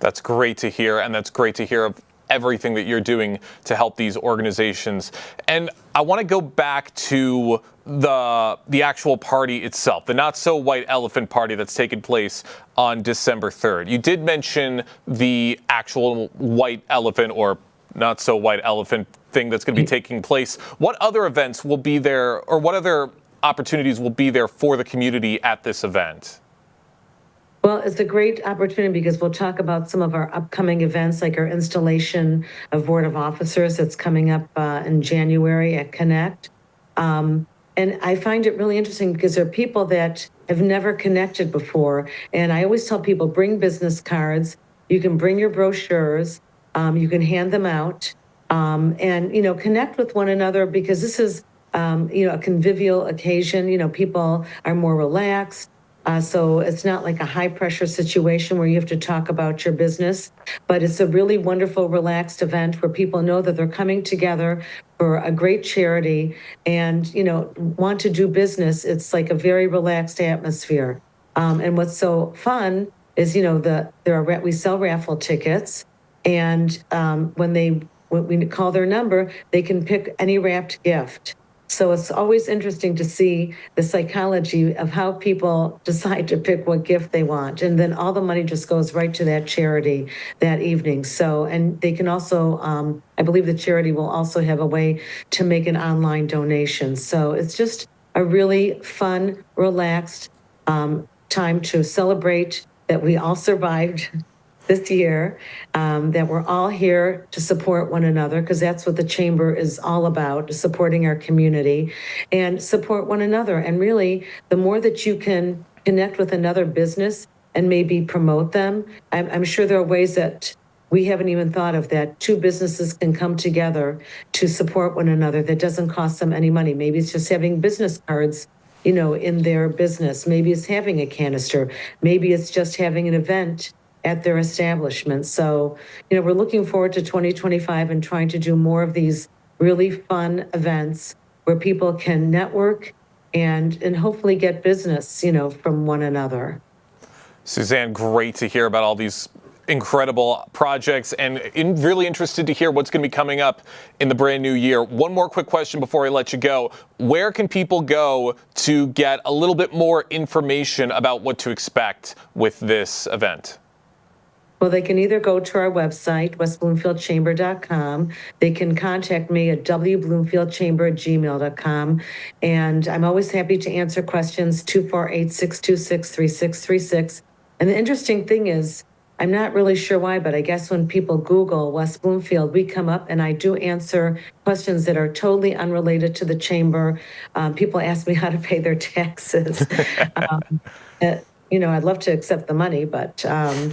That's great to hear, and that's great to hear of everything that you're doing to help these organizations. And I want to go back to the actual party itself, the Not So White Elephant Party that's taking place on December 3rd. You did mention the actual white elephant, or not so white elephant, thing that's going to be taking place. What other events will be there, or what other opportunities will be there for the community at this event? Well, it's a great opportunity because we'll talk about some of our upcoming events, like our installation of Board of Officers that's coming up in January at Connect. And I find it really interesting because there are people that have never connected before. And I always tell people, bring business cards. You can bring your brochures. You can hand them out and, connect with one another, because this is, a convivial occasion. People are more relaxed. So it's not like a high pressure situation where you have to talk about your business, but it's a really wonderful, relaxed event where people know that they're coming together for a great charity and, want to do business. It's like a very relaxed atmosphere. And what's so fun is, we sell raffle tickets, and when we call their number, they can pick any wrapped gift. So it's always interesting to see the psychology of how people decide to pick what gift they want. And then all the money just goes right to that charity that evening. So, and they can also, I believe the charity will also have a way to make an online donation. So it's just a really fun, relaxed time to celebrate that we all survived this year, that we're all here to support one another, because that's what the Chamber is all about, supporting our community and support one another. And really, the more that you can connect with another business and maybe promote them, I'm sure there are ways that we haven't even thought of that. Two businesses can come together to support one another. That doesn't cost them any money. Maybe it's just having business cards, in their business. Maybe it's having a canister. Maybe it's just having an event at their establishment. So, we're looking forward to 2025 and trying to do more of these really fun events where people can network and hopefully get business, from one another. Suzanne, great to hear about all these incredible projects, and really interested to hear what's going to be coming up in the brand new year. One more quick question before I let you go. Where can people go to get a little bit more information about what to expect with this event? Well, they can either go to our website, westbloomfieldchamber.com. They can contact me at wbloomfieldchamber@gmail.com. And I'm always happy to answer questions, 248-626-3636. And the interesting thing is, I'm not really sure why, but I guess when people Google West Bloomfield, we come up, and I do answer questions that are totally unrelated to the chamber. People ask me how to pay their taxes. I'd love to accept the money, but, so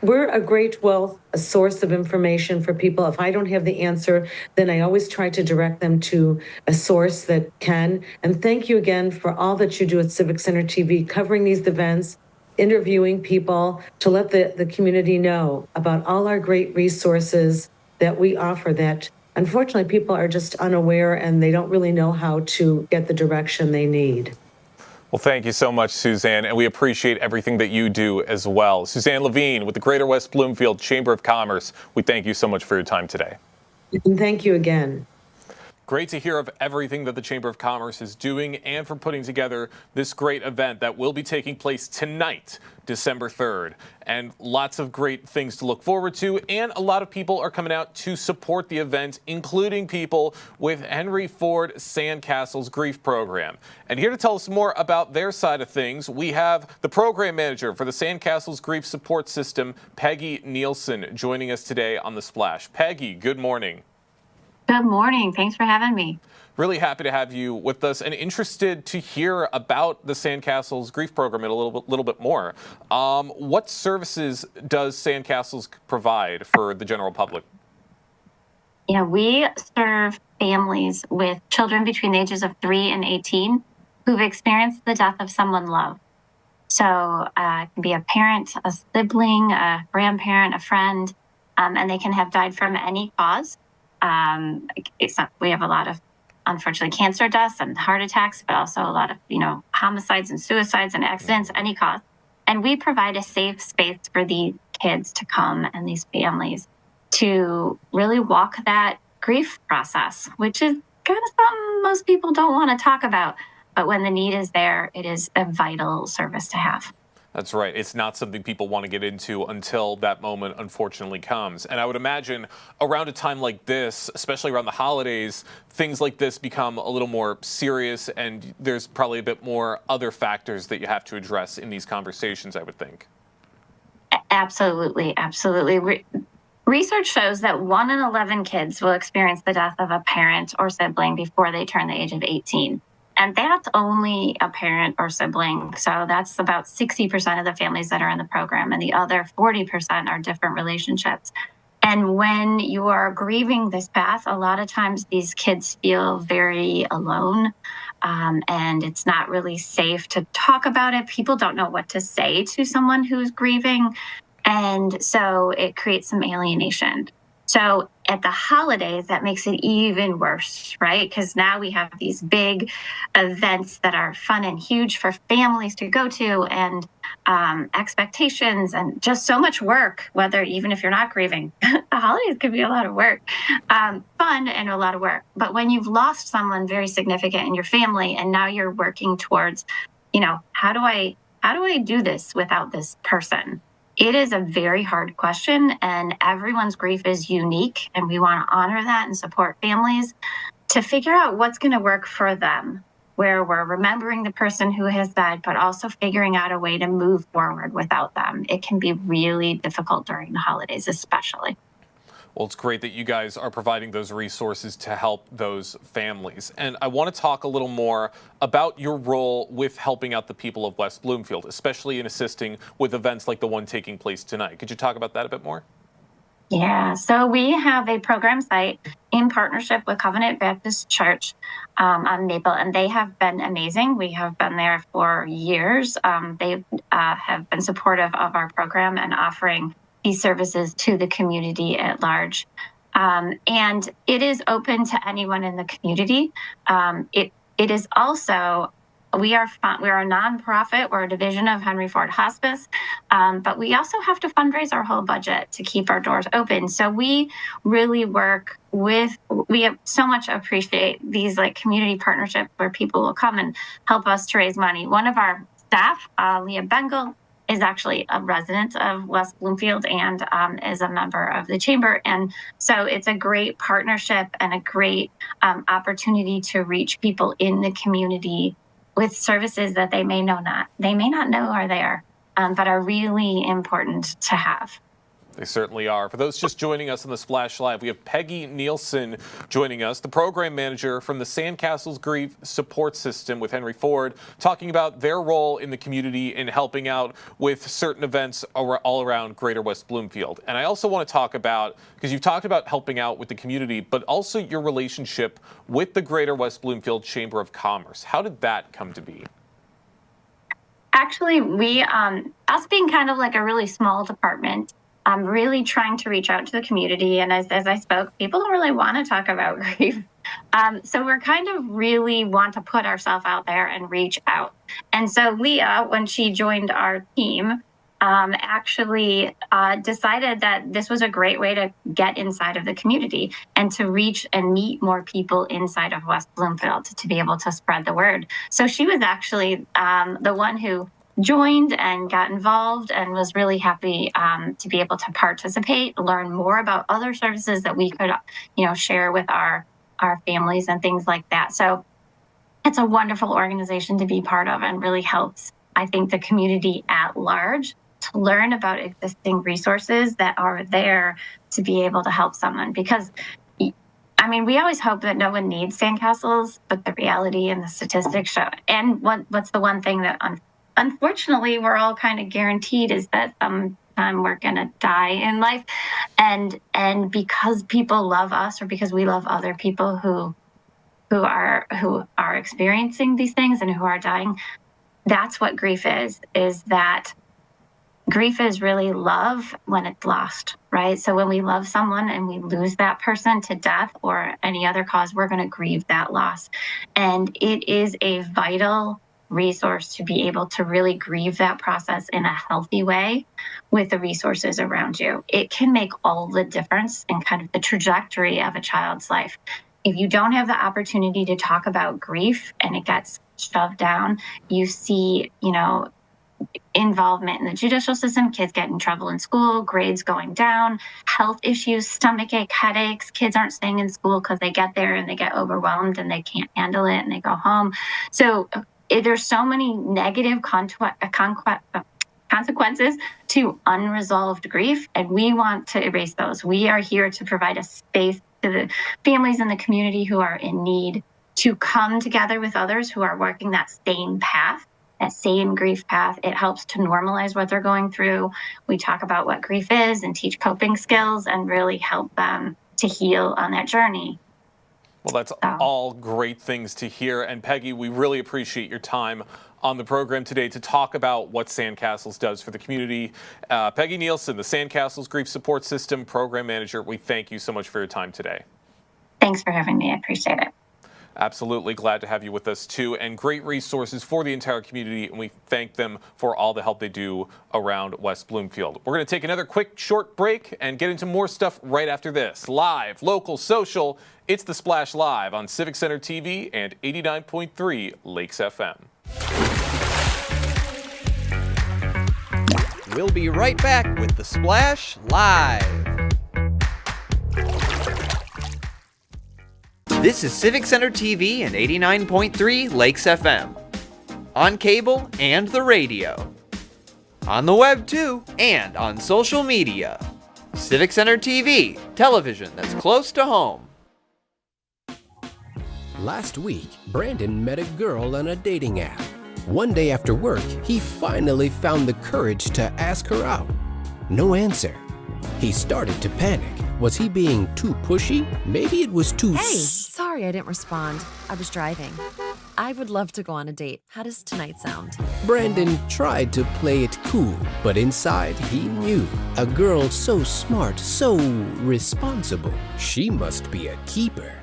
we're a great a source of information for people. If I don't have the answer, then I always try to direct them to a source that can. And thank you again for all that you do at Civic Center TV, covering these events, interviewing people to let the community know about all our great resources that we offer that unfortunately people are just unaware and they don't really know how to get the direction they need. Well, thank you so much, Suzanne, and we appreciate everything that you do as well. Suzanne Levine with the Greater West Bloomfield Chamber of Commerce, we thank you so much for your time today. And thank you again. Great to hear of everything that the Chamber of Commerce is doing and for putting together this great event that will be taking place tonight, December 3rd. And lots of great things to look forward to. And a lot of people are coming out to support the event, including people with Henry Ford Sandcastle's Grief Program. And here to tell us more about their side of things, we have the program manager for the Sandcastle's Grief Support System, Peggy Nielsen, joining us today on The Splash. Peggy, good morning. Good morning. Thanks for having me. Really happy to have you with us and interested to hear about the Sandcastle's Grief Program a little bit more. What services does Sandcastle's provide for the general public? Yeah, we serve families with children between the ages of 3 and 18 who've experienced the death of someone loved. So it can be a parent, a sibling, a grandparent, a friend, and they can have died from any cause. We have a lot of, unfortunately, cancer deaths and heart attacks, but also a lot of, homicides and suicides and accidents, any cause. And we provide a safe space for these kids to come and these families to really walk that grief process, which is kind of something most people don't want to talk about. But when the need is there, it is a vital service to have. That's right. It's not something people want to get into until that moment unfortunately comes. And I would imagine around a time like this, especially around the holidays, things like this become a little more serious, and there's probably a bit more other factors that you have to address in these conversations, I would think. Absolutely. Absolutely. Research shows that 1 in 11 kids will experience the death of a parent or sibling before they turn the age of 18. And that's only a parent or sibling. So that's about 60% of the families that are in the program. And the other 40% are different relationships. And when you are grieving this path, a lot of times these kids feel very alone. And it's not really safe to talk about it. People don't know what to say to someone who's grieving. And so it creates some alienation. So at the holidays, that makes it even worse, right? Because now we have these big events that are fun and huge for families to go to, and expectations and just so much work, even if you're not grieving. The holidays can be a lot of work, fun and a lot of work. But when you've lost someone very significant in your family and now you're working towards, how do I do this without this person? It is a very hard question, and everyone's grief is unique, and we want to honor that and support families to figure out what's going to work for them, where we're remembering the person who has died, but also figuring out a way to move forward without them. It can be really difficult during the holidays, especially. Well, it's great that you guys are providing those resources to help those families. And I want to talk a little more about your role with helping out the people of West Bloomfield, especially in assisting with events like the one taking place tonight. Could you talk about that a bit more? Yeah, so we have a program site in partnership with Covenant Baptist Church on Maple, and they have been amazing. We have been there for years. They have been supportive of our program and offering these services to the community at large. And it is open to anyone in the community. It is also, we are a nonprofit. We're a division of Henry Ford Hospice, but we also have to fundraise our whole budget to keep our doors open. So we really work with, we have so much appreciate these like community partnerships where people will come and help us to raise money. One of our staff, Leah Bengal, is actually a resident of West Bloomfield and is a member of the chamber. And so it's a great partnership and a great opportunity to reach people in the community with services that they may not know are there, but are really important to have. They certainly are. For those just joining us on the Splash Live, we have Peggy Nielsen joining us, the program manager from the Sandcastles Grief Support System with Henry Ford, talking about their role in the community in helping out with certain events all around Greater West Bloomfield. And I also want to talk about, because you've talked about helping out with the community, but also your relationship with the Greater West Bloomfield Chamber of Commerce. How did that come to be? Actually, we, us being kind of like a really small department, really trying to reach out to the community. And as I spoke, people don't really want to talk about grief. So we're kind of really want to put ourselves out there and reach out. And so Leah, when she joined our team, actually decided that this was a great way to get inside of the community and to reach and meet more people inside of West Bloomfield to be able to spread the word. So she was actually the one who joined and got involved and was really happy to be able to participate, learn more about other services that we could, share with our families and things like that. So it's a wonderful organization to be part of and really helps, I think, the community at large to learn about existing resources that are there to be able to help someone. Because, I mean, we always hope that no one needs sandcastles, but the reality and the statistics show. And what's the one thing that unfortunately we're all kind of guaranteed is that sometime we're going to die in life. And because people love us or because we love other people who are experiencing these things and who are dying, that's what grief is that grief is really love when it's lost, right? So when we love someone and we lose that person to death or any other cause, we're going to grieve that loss. And it is a vital resource to be able to really grieve that process in a healthy way with the resources around you. It can make all the difference in kind of the trajectory of a child's life. If you don't have the opportunity to talk about grief and it gets shoved down, you see, involvement in the judicial system, kids get in trouble in school, grades going down, health issues, stomachache, headaches, kids aren't staying in school because they get there and they get overwhelmed and they can't handle it and they go home. So there's so many negative consequences to unresolved grief, and we want to erase those. We are here to provide a space to the families in the community who are in need to come together with others who are working that same path, that same grief path. It helps to normalize what they're going through. We talk about what grief is and teach coping skills and really help them to heal on that journey. Well, that's all great things to hear. And Peggy, we really appreciate your time on the program today to talk about what Sandcastles does for the community. Peggy Nielsen, the Sandcastles Grief Support System Program Manager, we thank you so much for your time today. Thanks for having me. I appreciate it. Absolutely glad to have you with us too, and great resources for the entire community, and we thank them for all the help they do around West Bloomfield. We're going to take another quick short break and get into more stuff right after this. Live, local, social, it's the Splash Live on Civic Center TV and 89.3 Lakes FM. We'll be right back with the Splash Live. This is Civic Center TV and 89.3 Lakes FM. On cable and the radio. On the web too, and on social media. Civic Center TV, television that's close to home. Last week, Brandon met a girl on a dating app. One day after work, he finally found the courage to ask her out. No answer. He started to panic. Was he being too pushy? Maybe it was too... Hey, sorry I didn't respond. I was driving. I would love to go on a date. How does tonight sound? Brandon tried to play it cool, but inside he knew. A girl so smart, so responsible. She must be a keeper.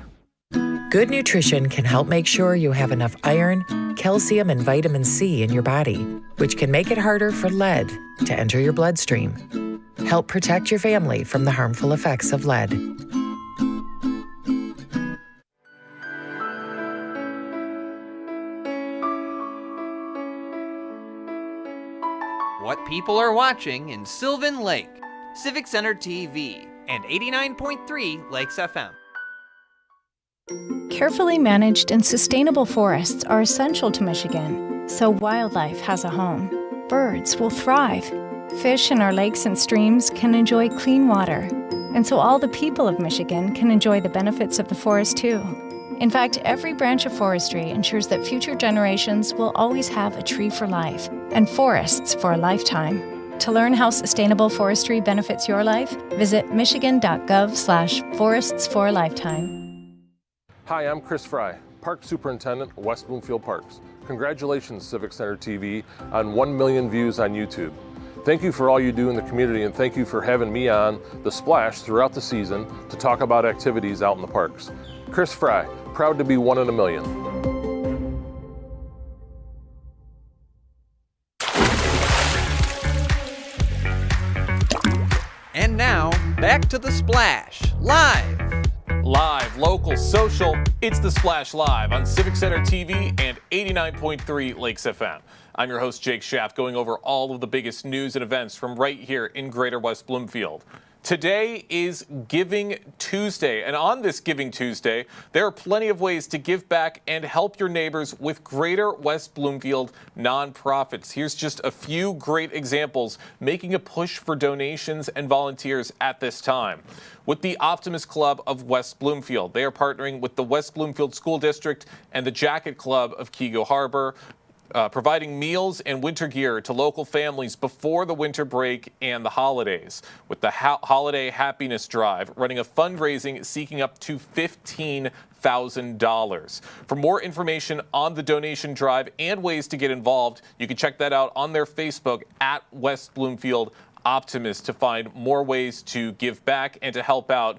Good nutrition can help make sure you have enough iron, calcium, and vitamin C in your body, which can make it harder for lead to enter your bloodstream. Help protect your family from the harmful effects of lead. What people are watching in Sylvan Lake, Civic Center TV, and 89.3 Lakes FM. Carefully managed and sustainable forests are essential to Michigan, so wildlife has a home. Birds will thrive. Fish in our lakes and streams can enjoy clean water, and so all the people of Michigan can enjoy the benefits of the forest too. In fact, every branch of forestry ensures that future generations will always have a tree for life and forests for a lifetime. To learn how sustainable forestry benefits your life, visit michigan.gov/forests for a lifetime. Hi, I'm Chris Fry, Park Superintendent, West Bloomfield Parks. Congratulations, Civic Center TV, on 1 million views on YouTube. Thank you for all you do in the community, and thank you for having me on The Splash throughout the season to talk about activities out in the parks. Chris Fry, proud to be 1 in a million. And now, back to The Splash, live. Live, local, social, it's The Splash Live on Civic Center TV and 89.3 Lakes FM. I'm your host, Jake Schaff, going over all of the biggest news and events from right here in Greater West Bloomfield. Today is Giving Tuesday, and on this Giving Tuesday, there are plenty of ways to give back and help your neighbors with Greater West Bloomfield nonprofits. Here's just a few great examples making a push for donations and volunteers at this time. With the Optimist Club of West Bloomfield, they are partnering with the West Bloomfield School District and the Jacket Club of Keego Harbor, providing meals and winter gear to local families before the winter break and the holidays, with the Holiday Happiness Drive running a fundraising seeking up to $15,000. For more information on the donation drive and ways to get involved, you can check that out on their Facebook at West Bloomfield Optimist to find more ways to give back and to help out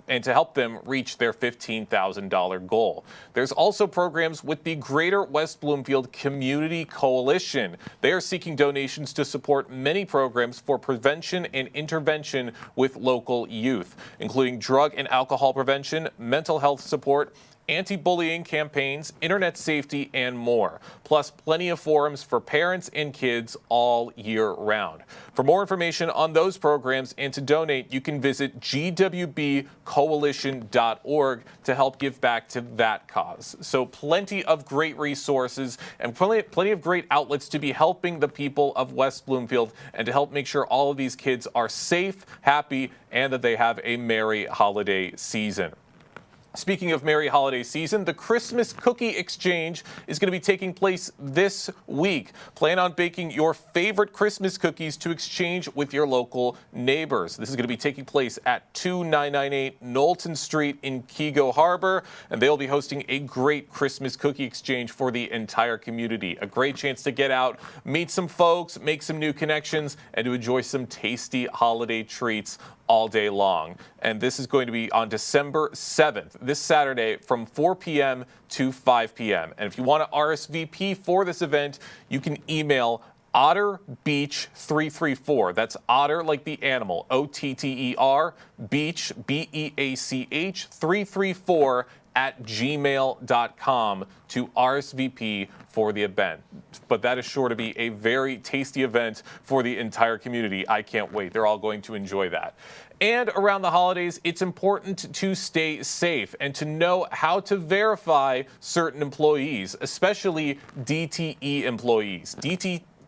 and to help them reach their $15,000 goal. There's also programs with the Greater West Bloomfield Community Coalition. They are seeking donations to support many programs for prevention and intervention with local youth, including drug and alcohol prevention, mental health support, anti-bullying campaigns, internet safety, and more. Plus, plenty of forums for parents and kids all year round. For more information on those programs and to donate, you can visit gwbcoalition.org to help give back to that cause. So plenty of great resources and plenty of great outlets to be helping the people of West Bloomfield and to help make sure all of these kids are safe, happy, and that they have a merry holiday season. Speaking of merry holiday season, the Christmas cookie exchange is going to be taking place this week. Plan on baking your favorite Christmas cookies to exchange with your local neighbors. This is going to be taking place at 2998 Knowlton Street in Keego Harbor, and they'll be hosting a great Christmas cookie exchange for the entire community. A great chance to get out, meet some folks, make some new connections, and to enjoy some tasty holiday treats all day long. And this is going to be on December 7th, this Saturday from 4 p.m. to 5 p.m. And if you want to RSVP for this event, you can email OtterBeach334. That's Otter like the animal, O-T-T-E-R, Beach, B-E-A-C-H, 334 at gmail.com to RSVP for the event. But that is sure to be a very tasty event for the entire community. I can't wait. They're all going to enjoy that. And around the holidays, it's important to stay safe and to know how to verify certain employees, especially DTE employees.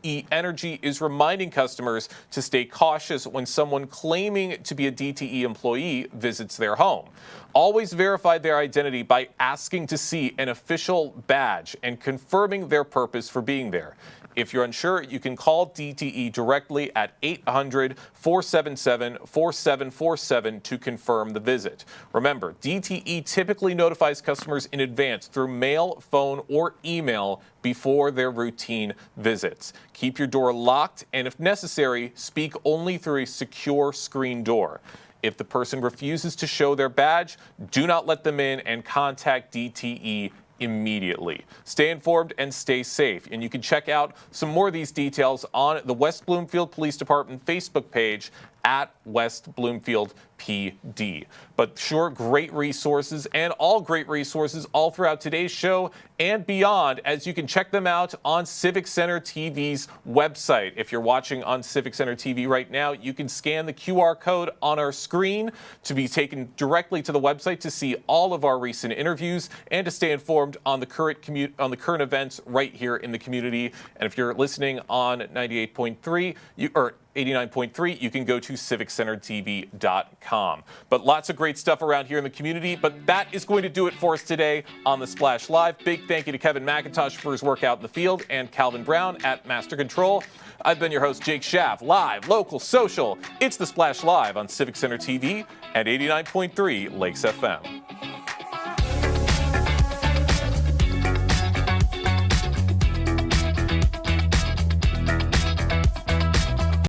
DTE Energy is reminding customers to stay cautious when someone claiming to be a DTE employee visits their home. Always verify their identity by asking to see an official badge and confirming their purpose for being there. If you're unsure, you can call DTE directly at 800-477-4747 to confirm the visit. Remember, DTE typically notifies customers in advance through mail, phone, or email before their routine visits. Keep your door locked, and if necessary, speak only through a secure screen door. If the person refuses to show their badge, do not let them in and contact DTE immediately. Stay informed and stay safe. And you can check out some more of these details on the West Bloomfield Police Department Facebook page at West Bloomfield PD. But sure, great resources and all great resources all throughout today's show and beyond, as you can check them out on Civic Center TV's website. If you're watching on Civic Center TV right now, you can scan the QR code on our screen to be taken directly to the website to see all of our recent interviews and to stay informed on the current events right here in the community. And if you're listening on 98.3 or 89.3, you can go to civiccentertv.com. But lots of great stuff around here in the community. But that is going to do it for us today on The Splash Live. Big thank you to Kevin McIntosh for his work out in the field and Calvin Brown at Master Control. I've been your host, Jake Schaff, live, local, social. It's The Splash Live on Civic Center TV and 89.3 Lakes FM.